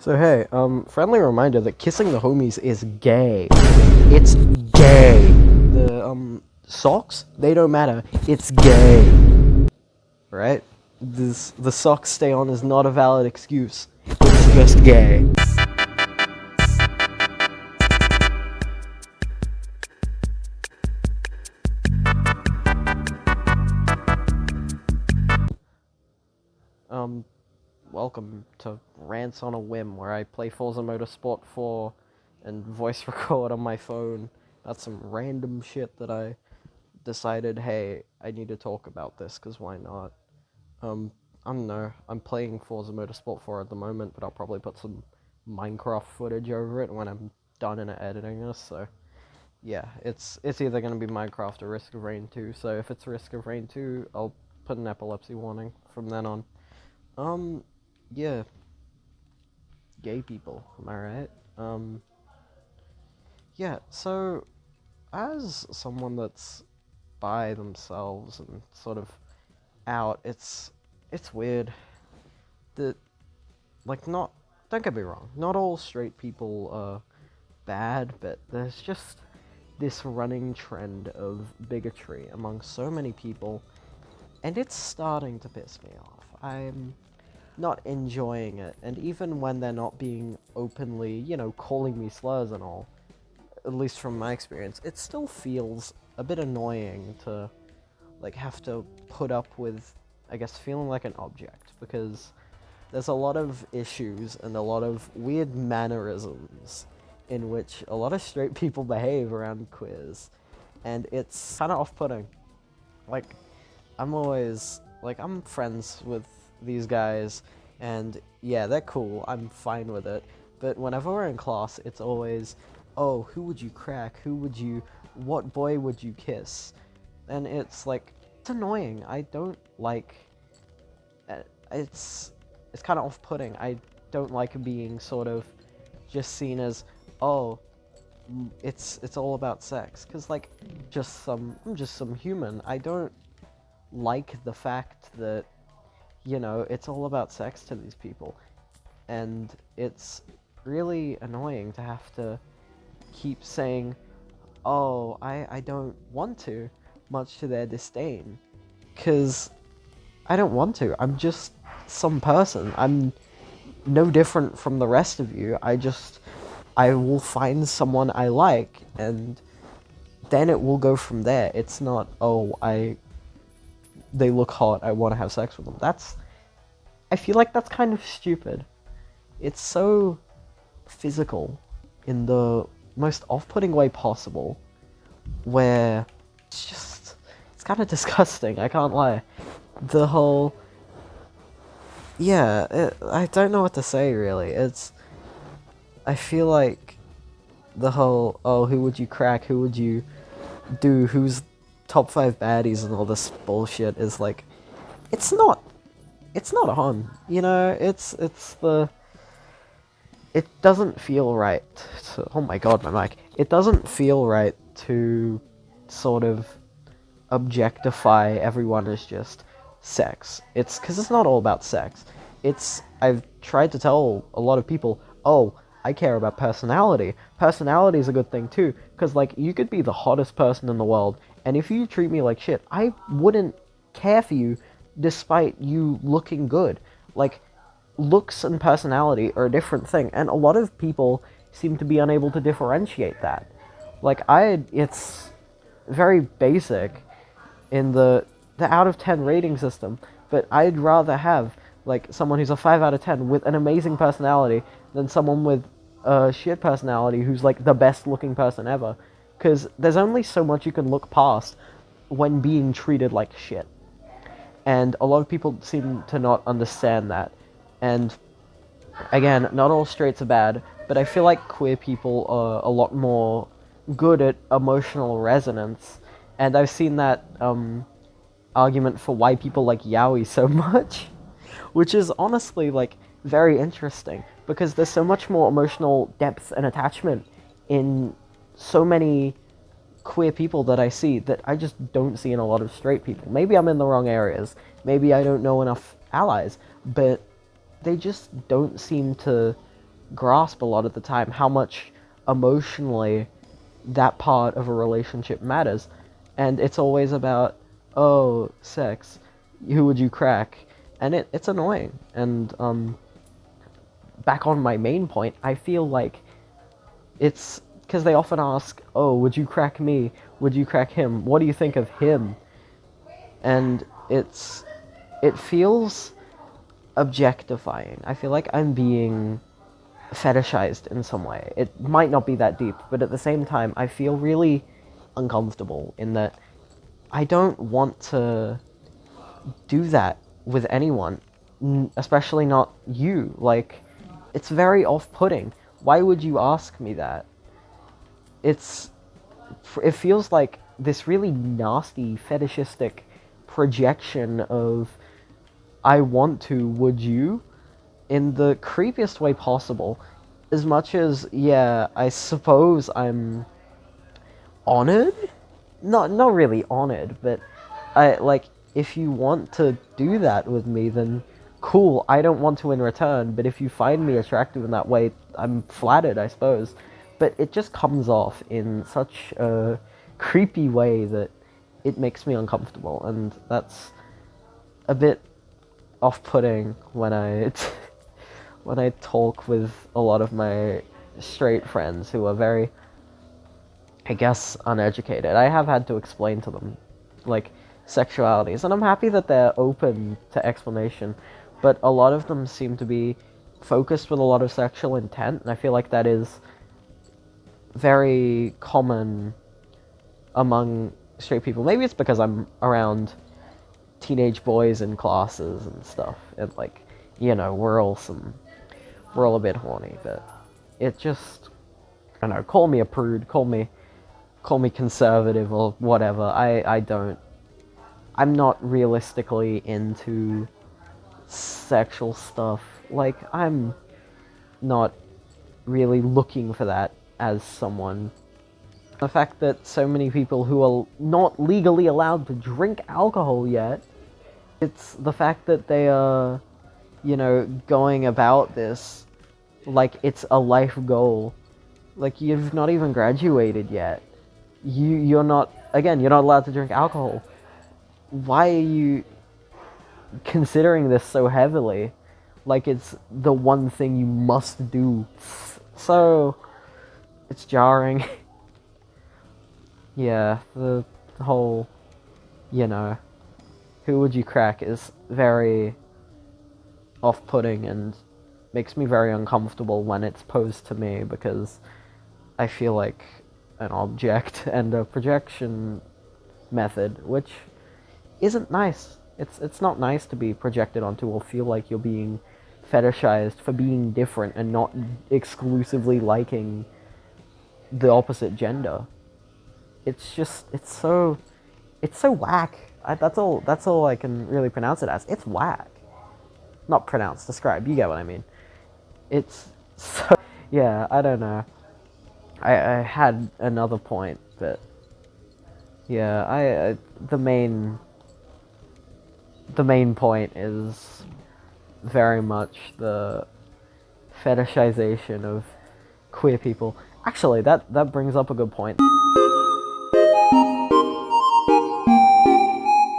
So hey, friendly reminder that kissing the homies is gay. It's gay. Socks, they don't matter. It's gay. Right? The socks stay on is not a valid excuse. It's just gay. Um, Welcome to Rants on a Whim, where I play Forza Motorsport 4 and voice record on my phone. That's some random shit that I decided, hey, I need to talk about this, because why not? Um, I don't know, I'm playing Forza Motorsport 4 at the moment, but I'll probably put some Minecraft footage over it when I'm done in editing this, so yeah, it's either going to be Minecraft or Risk of Rain 2, so if it's Risk of Rain 2, I'll put an epilepsy warning from then on. Yeah, gay people, am I right? Yeah, so, as someone that's by themselves and sort of out, it's weird that, like, not, don't get me wrong, not all straight people are bad, but there's just this running trend of bigotry among so many people, and it's starting to piss me off. I'm not enjoying it, and even when they're not being openly, calling me slurs and all, at least from my experience, it still feels a bit annoying to, like, have to put up with, I guess, feeling like an object, because there's a lot of issues and a lot of weird mannerisms in which a lot of straight people behave around queers, and it's kind of off-putting. Like, I'm friends with these guys, and yeah, they're cool, I'm fine with it, but whenever we're in class, it's always, oh, who would you crack, what boy would you kiss? And it's like, it's annoying, I don't like, it's kind of off-putting, I don't like being sort of just seen as, oh, it's all about sex, because, like, I'm just some human. I don't like the fact that, it's all about sex to these people. And it's really annoying to have to keep saying, oh, I don't want to, much to their disdain. Because I don't want to. I'm just some person. I'm no different from the rest of you. I will find someone I like, and then it will go from there. It's not, oh, they look hot, I want to have sex with them. I feel like that's kind of stupid. It's so physical in the most off-putting way possible, where it's kind of disgusting, I can't lie. The whole, yeah, I don't know what to say, really. I feel like the whole, oh, who would you crack, who would you do, who's top 5 baddies and all this bullshit is like, it's not on, it doesn't feel right oh my god, my mic. It doesn't feel right to sort of objectify everyone as just sex. It's because it's not all about sex. I've tried to tell a lot of people, oh, I care about personality. Personality is a good thing too, because, like, you could be the hottest person in the world, and if you treat me like shit, I wouldn't care for you despite you looking good. Like, looks and personality are a different thing, and a lot of people seem to be unable to differentiate that. Like, it's very basic in the out of 10 rating system, but I'd rather have, like, someone who's a 5 out of 10 with an amazing personality than someone with a shit personality who's, like, the best looking person ever. Because there's only so much you can look past when being treated like shit. And a lot of people seem to not understand that. And again, not all straights are bad, but I feel like queer people are a lot more good at emotional resonance. And I've seen that argument for why people like yaoi so much, which is honestly, like, very interesting, because there's so much more emotional depth and attachment in so many queer people that I see that I just don't see in a lot of straight people. Maybe I'm in the wrong areas, maybe I don't know enough allies, but they just don't seem to grasp a lot of the time how much emotionally that part of a relationship matters. And it's always about, oh, sex, who would you crack? And it's annoying. And back on my main point, I feel like it's because they often ask, oh, would you crack me? Would you crack him? What do you think of him? And it feels objectifying. I feel like I'm being fetishized in some way. It might not be that deep, but at the same time, I feel really uncomfortable in that I don't want to do that with anyone, especially not you. Like, it's very off-putting. Why would you ask me that? It feels like this really nasty, fetishistic projection of I want to, would you? In the creepiest way possible. As much as, yeah, I suppose I'm honored? Not really honored, but if you want to do that with me, then cool, I don't want to in return, but if you find me attractive in that way, I'm flattered, I suppose. But it just comes off in such a creepy way that it makes me uncomfortable, and that's a bit off-putting when I when I talk with a lot of my straight friends who are very, I guess, uneducated. I have had to explain to them, like, sexualities, and I'm happy that they're open to explanation, but a lot of them seem to be focused with a lot of sexual intent, and I feel like that is very common among straight people. Maybe it's because I'm around teenage boys in classes and stuff, and, like, you know, we're all a bit horny, but it just, I don't know, call me a prude, call me conservative or whatever. I'm not realistically into sexual stuff. Like, I'm not really looking for that as someone. The fact that so many people who are not legally allowed to drink alcohol yet, it's the fact that they are, you know, going about this like it's a life goal. Like, you've not even graduated yet. You're not, again, you're not allowed to drink alcohol. Why are you considering this so heavily? Like it's the one thing you must do. So, it's jarring. Yeah, the whole, you know, who would you crack is very off-putting and makes me very uncomfortable when it's posed to me, because I feel like an object and a projection method, which isn't nice. It's not nice to be projected onto or feel like you're being fetishized for being different and not exclusively liking the opposite gender. It's just, it's so whack. That's all I can really pronounce it as. It's whack. Not pronounce, describe, you get what I mean. It's so, yeah, I don't know. I had another point, but yeah, the main point is very much the fetishization of queer people. Actually, that brings up a good point.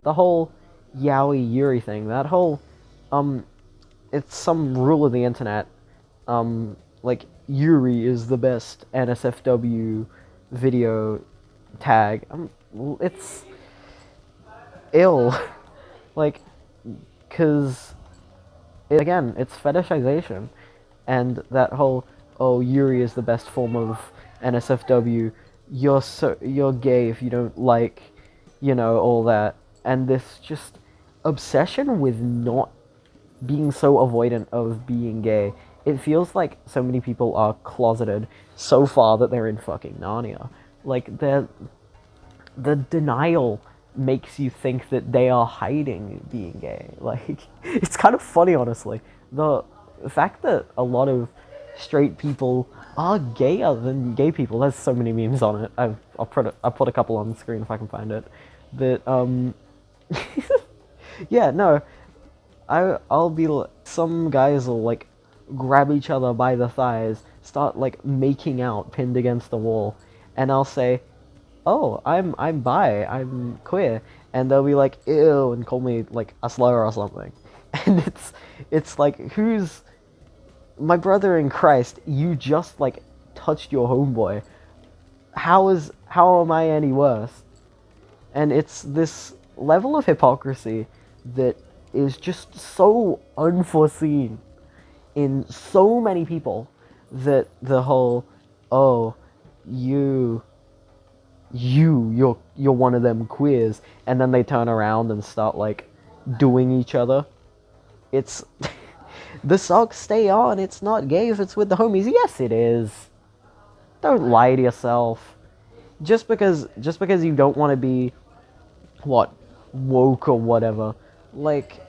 The whole yaoi yuri thing, that whole, it's some rule of the internet, like, Yuri is the best NSFW video tag. It's ill. Like, cause, again, it's fetishization. And that whole, oh, Yuri is the best form of NSFW, you're gay if you don't like, you know, all that. And this just obsession with not being so avoidant of being gay. It feels like so many people are closeted so far that they're in fucking Narnia. Like, the denial makes you think that they are hiding being gay. Like, it's kind of funny, honestly. The fact that a lot of straight people are gayer than gay people. There's so many memes on it. I'll put a couple on the screen if I can find it. But, yeah, no. I'll be, some guys will, like, grab each other by the thighs, start like making out pinned against the wall, and I'll say, "Oh, I'm bi, I'm queer," and they'll be like, "Ew," and call me like a slur or something, and it's like, who's my brother in Christ? You just like touched your homeboy. How am I any worse? And it's this level of hypocrisy that is just so unforeseen in so many people, that the whole, oh, you you're one of them queers, and then they turn around and start like doing each other. It's the socks stay on, it's not gay if it's with the homies. Yes, it is. Don't lie to yourself. Just because you don't want to be, what, woke or whatever, like,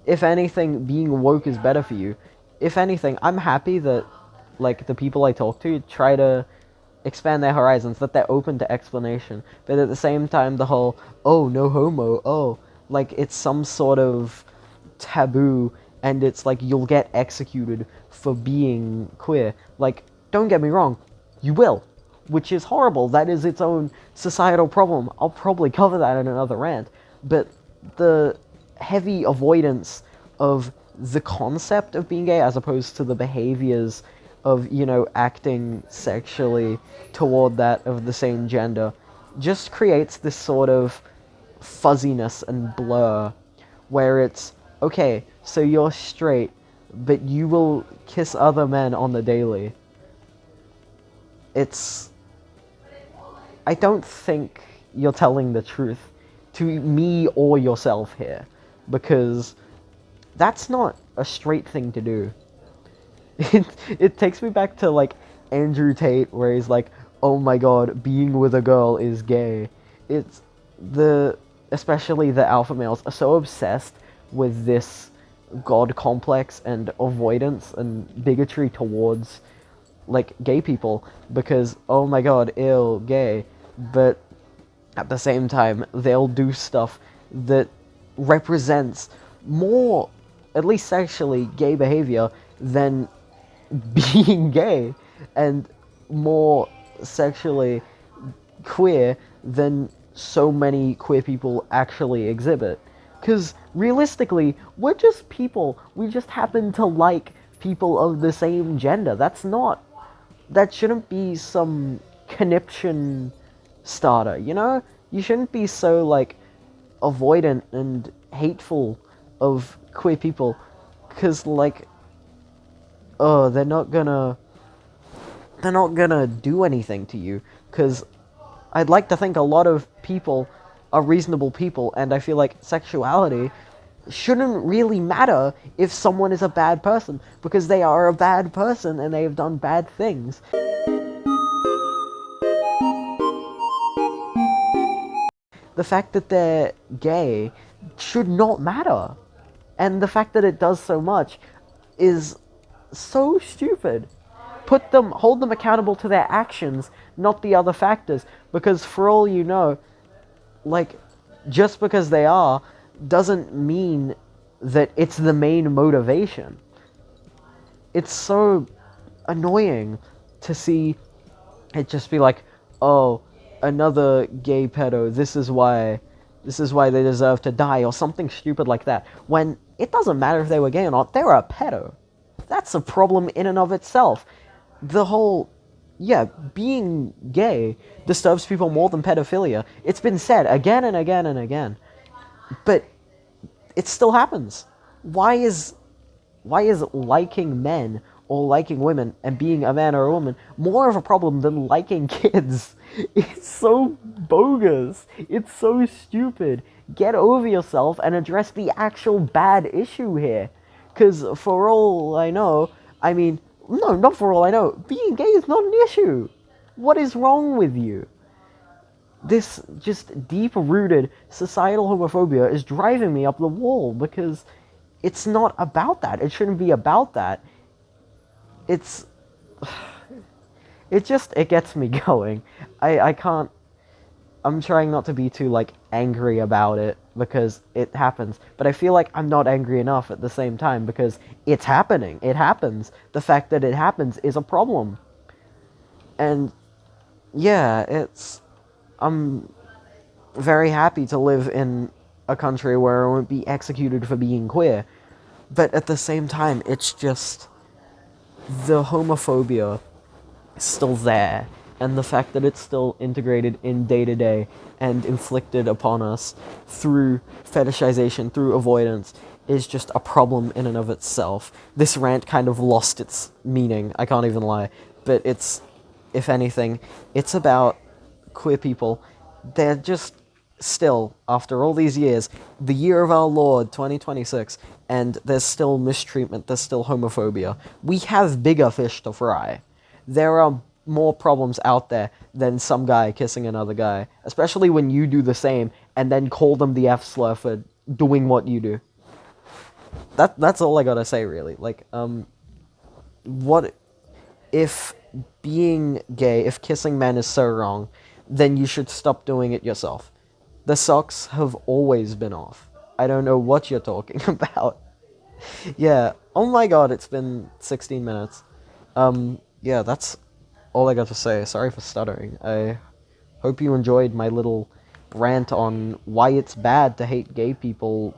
if anything, being woke is better for you. If anything, I'm happy that, like, the people I talk to try to expand their horizons, that they're open to explanation. But at the same time, the whole, oh, no homo, oh, like, it's some sort of taboo, and it's like you'll get executed for being queer. Like, don't get me wrong, you will, which is horrible. That is its own societal problem. I'll probably cover that in another rant. But the heavy avoidance of the concept of being gay as opposed to the behaviors of, acting sexually toward that of the same gender just creates this sort of fuzziness and blur where it's, okay, so you're straight, but you will kiss other men on the daily. It's... I don't think you're telling the truth to me or yourself here, because that's not a straight thing to do. It takes me back to, like, Andrew Tate, where he's like, oh my god, being with a girl is gay. It's especially the alpha males are so obsessed with this god complex and avoidance and bigotry towards, like, gay people, because, oh my god, ew, gay. But at the same time, they'll do stuff that represents more, at least sexually, gay behavior than being gay, and more sexually queer than so many queer people actually exhibit. Because realistically, we're just people. We just happen to like people of the same gender. That shouldn't be some conniption starter, you know? You shouldn't be so, like, avoidant and hateful of queer people, because, like, oh, they're not gonna do anything to you, because I'd like to think a lot of people are reasonable people, and I feel like sexuality shouldn't really matter if someone is a bad person, because they are a bad person and they have done bad things. The fact that they're gay should not matter, and the fact that it does so much is so stupid. Hold them accountable to their actions, not the other factors, because for all you know, like, just because they are doesn't mean that it's the main motivation. It's so annoying to see it just be like, oh, another gay pedo, this is why they deserve to die, or something stupid like that, when it doesn't matter if they were gay or not, they're a pedo. That's a problem in and of itself. The whole, yeah, being gay disturbs people more than pedophilia. It's been said again and again and again. But it still happens. Why is liking men or liking women and being a man or a woman more of a problem than liking kids? It's so bogus. It's so stupid. Get over yourself and address the actual bad issue here. Because for all I know, I mean, no, not for all I know, being gay is not an issue. What is wrong with you? This just deep-rooted societal homophobia is driving me up the wall, because it's not about that. It shouldn't be about that. It gets me going. I can't... I'm trying not to be too, like, angry about it, because it happens. But I feel like I'm not angry enough at the same time because it's happening. It happens. The fact that it happens is a problem. And yeah, I'm very happy to live in a country where I won't be executed for being queer. But at the same time, it's just the homophobia is still there, and the fact that it's still integrated in day to day and inflicted upon us through fetishization, through avoidance, is just a problem in and of itself. This rant kind of lost its meaning, I can't even lie, but it's, if anything, it's about queer people. They're just still, after all these years, the year of our Lord, 2026, and there's still mistreatment, there's still homophobia. We have bigger fish to fry. There are more problems out there than some guy kissing another guy, especially when you do the same and then call them the F slur for doing what you do. That's all I gotta say, really. Like, what if being gay, if kissing men is so wrong, then you should stop doing it yourself. The socks have always been off. I don't know what you're talking about. Yeah. Oh my god, it's been 16 minutes. Yeah, that's all I got to say. Sorry for stuttering. I hope you enjoyed my little rant on why it's bad to hate gay people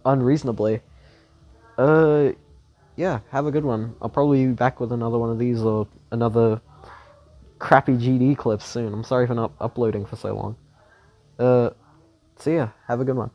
unreasonably. Uh, yeah, have a good one. I'll probably be back with another one of these or another crappy GD clips soon. I'm sorry for not uploading for so long. See ya. Have a good one.